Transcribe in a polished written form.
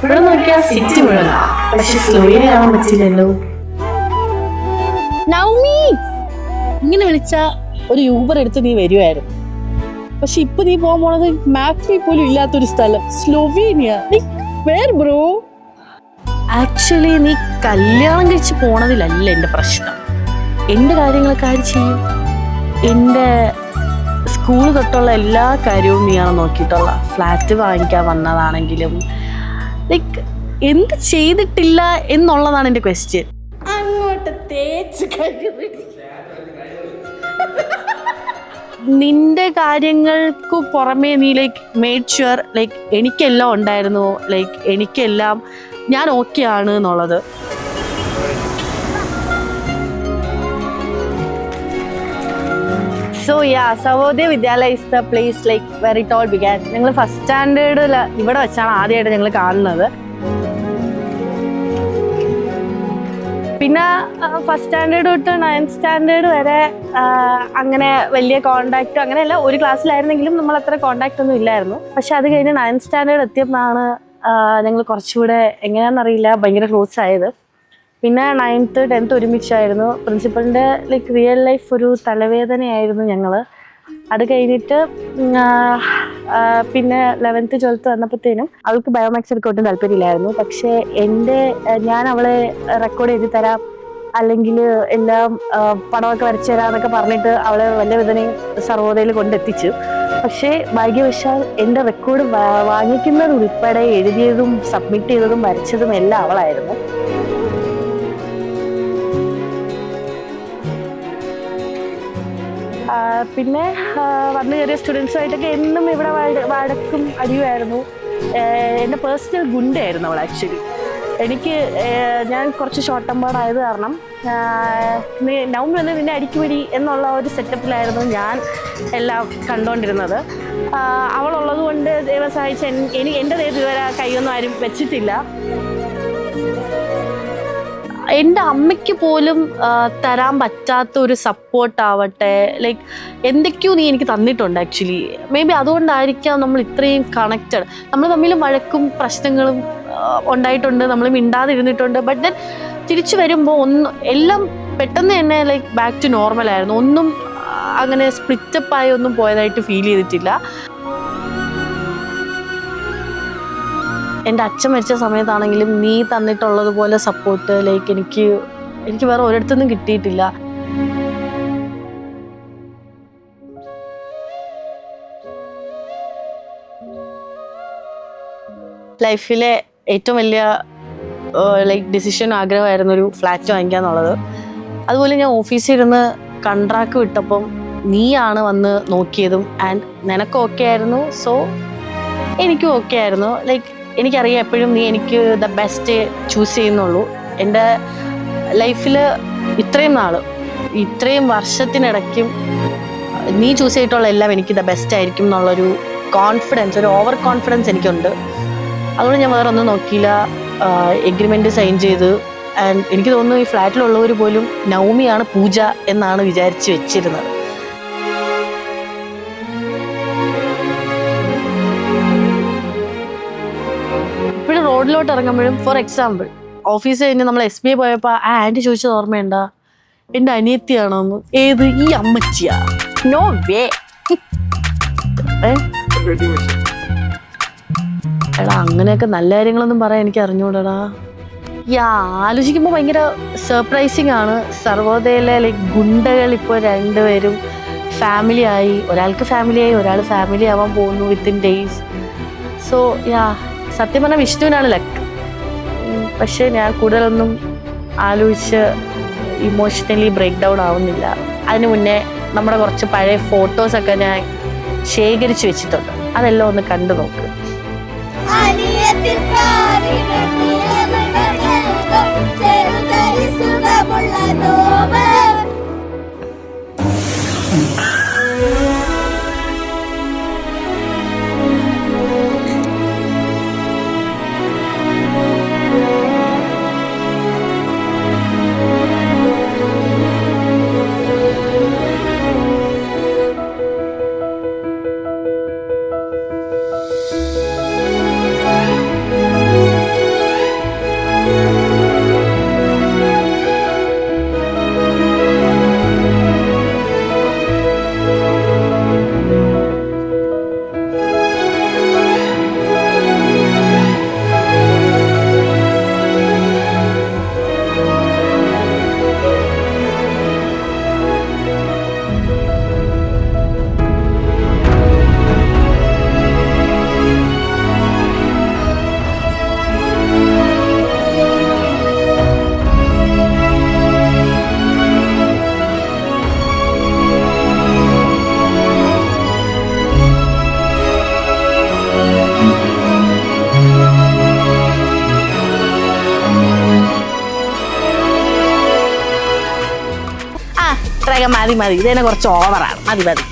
ഇവിടെ നോക്കിയാൽ സിറ്റി മുഴുവൻ, പക്ഷെ സ്ലോലി കാണാൻ പറ്റില്ലല്ലോ. നൗമി ഇങ്ങനെ വിളിച്ച ഒരു യൂബർ എടുത്ത് നീ വരുമായിരുന്നു. പക്ഷെ ഇപ്പൊ നീ പോകാൻ പോണത് മാപ്പിൽ പോലും ഇല്ലാത്തൊരു സ്ഥലം, സ്ലോവേനിയ. ബ്രോ ആക്ച്വലി നീ കല്യാണം കഴിച്ച് പോണതിലല്ല എൻ്റെ പ്രശ്നം. എൻ്റെ കാര്യങ്ങളൊക്കെ ആര് ചെയ്യും? എൻ്റെ സ്കൂൾ തൊട്ടുള്ള എല്ലാ കാര്യവും നീയാണ് നോക്കിയിട്ടുള്ള. ഫ്ലാറ്റ് വാങ്ങിക്കാൻ വന്നതാണെങ്കിലും ലൈക്ക് എന്ത് ചെയ്തിട്ടില്ല എന്നുള്ളതാണ് എൻ്റെ ക്വസ്റ്റ്യൻ. അങ്ങോട്ട് തേച്ച് നിന്റെ കാര്യങ്ങൾക്ക് പുറമേ നീ ലൈക്ക് മേഡ് ഷുവർ ലൈക്ക് എനിക്കെല്ലാം ഉണ്ടായിരുന്നു, ലൈക്ക് എനിക്കെല്ലാം ഞാൻ ഓക്കെ ആണ് എന്നുള്ളത്. So ya, Sarvodaya Vidyalaya is the place like where it all began. ഞങ്ങൾ ഫസ്റ്റ് സ്റ്റാൻഡേർഡിൽ ഇവിടെ വെച്ചാണ് ആദ്യമായിട്ട് ഞങ്ങൾ കാണുന്നത്. പിന്നെ ഫസ്റ്റ് സ്റ്റാൻഡേർഡ് തൊട്ട് 9th സ്റ്റാൻഡേർഡ് വരെ അങ്ങനെ വലിയ കോണ്ടാക്ട് അങ്ങനെയല്ല, ഒരു ക്ലാസ്സിലായിരുന്നെങ്കിലും നമ്മൾ അത്ര കോണ്ടാക്ട് ഒന്നും ഇല്ലായിരുന്നു. പക്ഷെ അത് കഴിഞ്ഞ് 9th സ്റ്റാൻഡേർഡ് എത്തിയപ്പോഴാണ് ഞങ്ങൾ കുറച്ചുകൂടെ എങ്ങനെയാണെന്നറിയില്ല ഭയങ്കര ക്ലോസ് ആയത്. പിന്നെ 9th 10th ഒരുമിച്ചായിരുന്നു. പ്രിൻസിപ്പളിൻ്റെ ലൈക്ക് റിയൽ ലൈഫ് ഒരു തലവേദനയായിരുന്നു ഞങ്ങൾ. അത് കഴിഞ്ഞിട്ട് പിന്നെ 11th 12th വന്നപ്പോഴത്തേനും അവൾക്ക് ബയോമാക്സ് എടുക്കാൻ ഒട്ടും താല്പര്യമില്ലായിരുന്നു. പക്ഷേ ഞാൻ അവളെ റെക്കോർഡ് ചെയ്ത് തരാം, അല്ലെങ്കിൽ എല്ലാം പടമൊക്കെ വരച്ചു തരാമെന്നൊക്കെ പറഞ്ഞിട്ട് അവളെ വലിയ വിധനയും സർവോദയയിൽ കൊണ്ടെത്തിച്ചു. പക്ഷേ ഭാഗ്യവശാൽ എൻ്റെ റെക്കോർഡ് വാങ്ങിക്കുന്നത് ഉൾപ്പെടെ എഴുതിയതും സബ്മിറ്റ് ചെയ്തതും വരച്ചതും എല്ലാം അവളായിരുന്നു. പിന്നെ വന്നു കയറിയ സ്റ്റുഡൻസുമായിട്ടൊക്കെ എന്നും ഇവിടെ വഴക്കും അടിയുമായിരുന്നു. എൻ്റെ പേഴ്സണൽ ഗുണ്ടയായിരുന്നു അവൾ ആക്ച്വലി. ഞാൻ കുറച്ച് ഷോർട്ട് ടെമ്പേർഡ് കാരണം നൗമി വന്ന് നിന്നെ അടിക്കുപിടി എന്നുള്ള ഒരു സെറ്റപ്പിലായിരുന്നു ഞാൻ എല്ലാം കണ്ടുകൊണ്ടിരുന്നത്. അവളുള്ളത് കൊണ്ട് ദൈവം സഹായിച്ച് എൻ്റെ ദൈവം ഇതുവരെ കൈയൊന്നും ആരും വെച്ചിട്ടില്ല. എൻ്റെ അമ്മയ്ക്ക് പോലും തരാൻ പറ്റാത്ത ഒരു സപ്പോർട്ടാവട്ടെ, ലൈക്ക് എന്തൊക്കെയോ നീ എനിക്ക് തന്നിട്ടുണ്ട് ആക്ച്വലി. മേ ബി അതുകൊണ്ടായിരിക്കാം നമ്മൾ ഇത്രയും കണക്റ്റഡ്. നമ്മൾ തമ്മിൽ വഴക്കും പ്രശ്നങ്ങളും ഉണ്ടായിട്ടുണ്ട്, നമ്മൾ മിണ്ടാതിരുന്നിട്ടുണ്ട്. ബട്ട് ദെൻ തിരിച്ചു വരുമ്പോൾ എല്ലാം പെട്ടെന്ന് തന്നെ ലൈക്ക് ബാക്ക് ടു നോർമലായിരുന്നു. ഒന്നും അങ്ങനെ സ്പ്ലിറ്റപ്പായി ഒന്നും പോയതായിട്ട് ഫീൽ ചെയ്തിട്ടില്ല. എൻ്റെ അച്ഛൻ മരിച്ച സമയത്താണെങ്കിലും നീ തന്നിട്ടുള്ളതുപോലെ സപ്പോർട്ട് ലൈക്ക് എനിക്ക് വേറെ ഒരിടത്തുനിന്നും കിട്ടിയിട്ടില്ല. ലൈഫിലെ ഏറ്റവും വലിയ ലൈക്ക് ഡിസിഷൻ ആഗ്രഹമായിരുന്നു ഒരു ഫ്ലാറ്റ് വാങ്ങിക്കുക എന്നുള്ളത്. അതുപോലെ ഞാൻ ഓഫീസിൽ ഇരുന്ന് കൺട്രാക്ട് വിട്ടപ്പം നീയാണ് വന്ന് നോക്കിയതും. ആൻഡ് നിനക്ക് ഓക്കെ ആയിരുന്നു, സോ എനിക്കും ഓക്കെ ആയിരുന്നു. ലൈക്ക് എനിക്കറിയാം എപ്പോഴും നീ എനിക്ക് ദ ബെസ്റ്റ് ചൂസ് ചെയ്യുന്നുള്ളൂ. എൻ്റെ ലൈഫിൽ ഇത്രയും വർഷത്തിനിടയ്ക്കും നീ ചൂസ് ചെയ്തിട്ടുള്ള എല്ലാം എനിക്ക് ദ ബെസ്റ്റ് ആയിരിക്കും എന്നുള്ളൊരു കോൺഫിഡൻസ്, ഒരു ഓവർ കോൺഫിഡൻസ് എനിക്കുണ്ട്. അതുകൊണ്ട് ഞാൻ വേറെ ഒന്നും നോക്കിയില്ല, എഗ്രിമെൻറ്റ് സൈൻ ചെയ്ത്. ആൻഡ് എനിക്ക് തോന്നുന്നു ഈ ഫ്ലാറ്റിലുള്ളവർ പോലും നൗമിയാണ് പൂജ എന്നാണ് വിചാരിച്ച് വെച്ചിരുന്നത്. ഇപ്പോഴും റോഡിലോട്ട് ഇറങ്ങുമ്പോഴും, ഫോർ എക്സാമ്പിൾ ഓഫീസ് കഴിഞ്ഞ് നമ്മൾ SBI പോയപ്പോൾ ആ ആൻറ്റി ചോദിച്ചത് ഓർമ്മയുണ്ടാ, എൻ്റെ അനിയത്തിയാണോന്ന്? ഏത്, ഈ അമ്മച്ചിയാ? No way. എടാ അങ്ങനെയൊക്കെ നല്ല കാര്യങ്ങളൊന്നും പറയാൻ എനിക്ക് അറിഞ്ഞൂടാ. ആലോചിക്കുമ്പോൾ ഭയങ്കര സർപ്രൈസിങ് ആണ്. സർവോദയയിലെ ലൈക്ക് ഗുണ്ടകൾ ഇപ്പോൾ രണ്ടുപേരും ഫാമിലിയായി. ഒരാൾക്ക് ഫാമിലിയായി, ഒരാൾ ഫാമിലി ആവാൻ പോകുന്നു വിത്തിൻ ഡേയ്സ്. സോ സത്യം പറഞ്ഞാൽ വിഷ്ണുവിനാണ് ലക്ക്. പക്ഷേ ഞാൻ കൂടുതലൊന്നും ആലോചിച്ച് ഇമോഷണലി ബ്രേക്ക് ഡൗൺ ആവുന്നില്ല. അതിന് മുന്നേ നമ്മുടെ കുറച്ച് പഴയ ഫോട്ടോസൊക്കെ ഞാൻ ശേഖരിച്ച് വെച്ചിട്ടുണ്ട്, അതെല്ലാം ഒന്ന് കണ്ടു നോക്ക്. മതി മതി ഇത് തന്നെ കുറച്ച് ഓവറാണ്. മതി മതി.